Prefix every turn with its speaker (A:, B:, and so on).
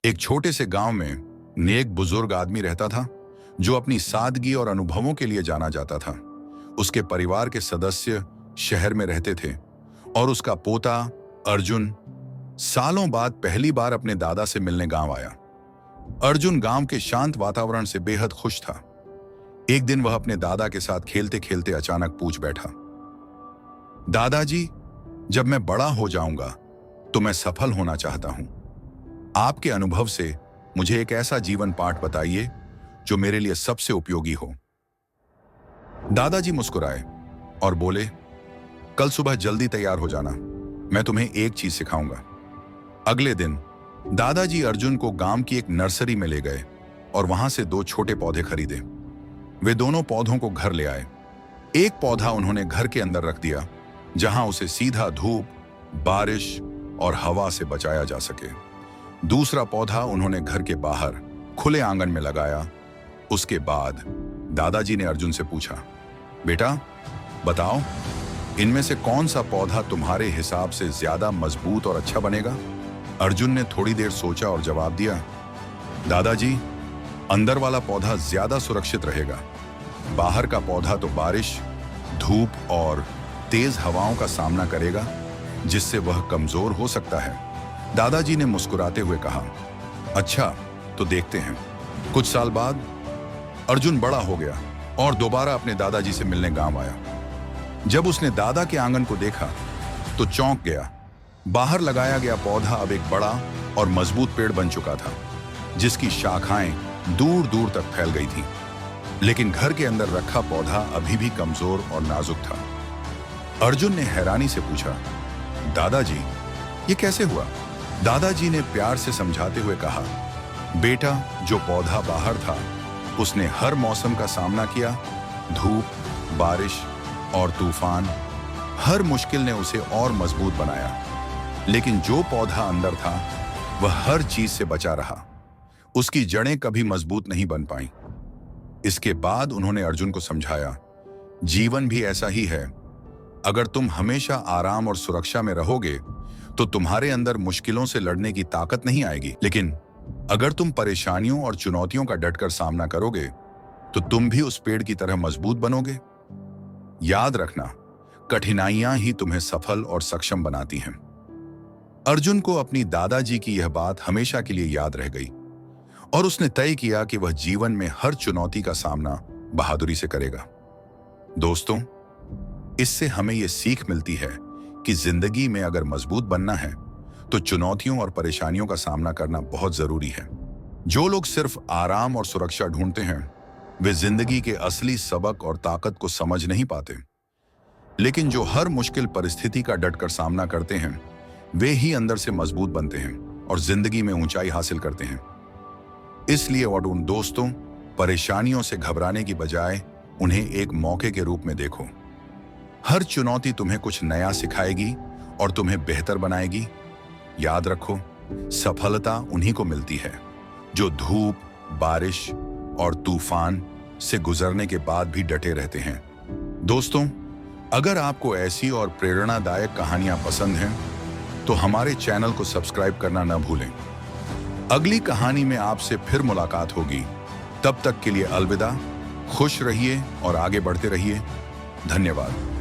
A: एक छोटे से गांव में नेक बुजुर्ग आदमी रहता था जो अपनी सादगी और अनुभवों के लिए जाना जाता था। उसके परिवार के सदस्य शहर में रहते थे और उसका पोता अर्जुन सालों बाद पहली बार अपने दादा से मिलने गांव आया। अर्जुन गांव के शांत वातावरण से बेहद खुश था। एक दिन वह अपने दादा के साथ खेलते खेलते अचानक पूछ बैठा, दादाजी, जब मैं बड़ा हो जाऊंगा तो मैं सफल होना चाहता हूं। आपके अनुभव से मुझे एक ऐसा जीवन पाठ बताइए जो मेरे लिए सबसे उपयोगी हो। दादाजी मुस्कुराए और बोले, कल सुबह जल्दी तैयार हो जाना, मैं तुम्हें एक चीज सिखाऊंगा। अगले दिन दादाजी अर्जुन को गांव की एक नर्सरी में ले गए और वहां से 2 छोटे पौधे खरीदे। वे दोनों पौधों को घर ले आए। एक पौधा उन्होंने घर के अंदर रख दिया जहां उसे सीधा धूप, बारिश और हवा से बचाया जा सके। दूसरा पौधा उन्होंने घर के बाहर खुले आंगन में लगाया। उसके बाद दादाजी ने अर्जुन से पूछा, बेटा बताओ, इनमें से कौन सा पौधा तुम्हारे हिसाब से ज्यादा मजबूत और अच्छा बनेगा? अर्जुन ने थोड़ी देर सोचा और जवाब दिया, दादाजी, अंदर वाला पौधा ज्यादा सुरक्षित रहेगा। बाहर का पौधा तो बारिश, धूप और तेज हवाओं का सामना करेगा, जिससे वह कमजोर हो सकता है। दादाजी ने मुस्कुराते हुए कहा, अच्छा तो देखते हैं। कुछ साल बाद अर्जुन बड़ा हो गया और दोबारा अपने दादाजी से मिलने गांव आया। जब उसने दादा के आंगन को देखा तो चौंक गया। बाहर लगाया गया पौधा अब एक बड़ा और मजबूत पेड़ बन चुका था, जिसकी शाखाएं दूर दूर तक फैल गई थीं। लेकिन घर के अंदर रखा पौधा अभी भी कमजोर और नाजुक था। अर्जुन ने हैरानी से पूछा, दादाजी, ये कैसे हुआ? दादाजी ने प्यार से समझाते हुए कहा, बेटा, जो पौधा बाहर था उसने हर मौसम का सामना किया। धूप, बारिश और तूफान, हर मुश्किल ने उसे और मजबूत बनाया। लेकिन जो पौधा अंदर था वह हर चीज से बचा रहा। उसकी जड़ें कभी मजबूत नहीं बन पाईं। इसके बाद उन्होंने अर्जुन को समझाया, जीवन भी ऐसा ही है। अगर तुम हमेशा आराम और सुरक्षा में रहोगे तो तुम्हारे अंदर मुश्किलों से लड़ने की ताकत नहीं आएगी। लेकिन अगर तुम परेशानियों और चुनौतियों का डटकर सामना करोगे तो तुम भी उस पेड़ की तरह मजबूत बनोगे। याद रखना, कठिनाइयां ही तुम्हें सफल और सक्षम बनाती हैं। अर्जुन को अपनी दादाजी की यह बात हमेशा के लिए याद रह गई और उसने तय किया कि वह जीवन में हर चुनौती का सामना बहादुरी से करेगा। दोस्तों, इससे हमें यह सीख मिलती है कि जिंदगी में अगर मजबूत बनना है तो चुनौतियों और परेशानियों का सामना करना बहुत जरूरी है। जो लोग सिर्फ आराम और सुरक्षा ढूंढते हैं वे जिंदगी के असली सबक और ताकत को समझ नहीं पाते। लेकिन जो हर मुश्किल परिस्थिति का डटकर सामना करते हैं वे ही अंदर से मजबूत बनते हैं और जिंदगी में ऊंचाई हासिल करते हैं। इसलिए उन दोस्तों, परेशानियों से घबराने की बजाय उन्हें एक मौके के रूप में देखो। हर चुनौती तुम्हें कुछ नया सिखाएगी और तुम्हें बेहतर बनाएगी। याद रखो, सफलता उन्हीं को मिलती है जो धूप, बारिश और तूफान से गुजरने के बाद भी डटे रहते हैं। दोस्तों, अगर आपको ऐसी और प्रेरणादायक कहानियां पसंद हैं तो हमारे चैनल को सब्सक्राइब करना न भूलें। अगली कहानी में आपसे फिर मुलाकात होगी। तब तक के लिए अलविदा। खुश रहिए और आगे बढ़ते रहिए। धन्यवाद।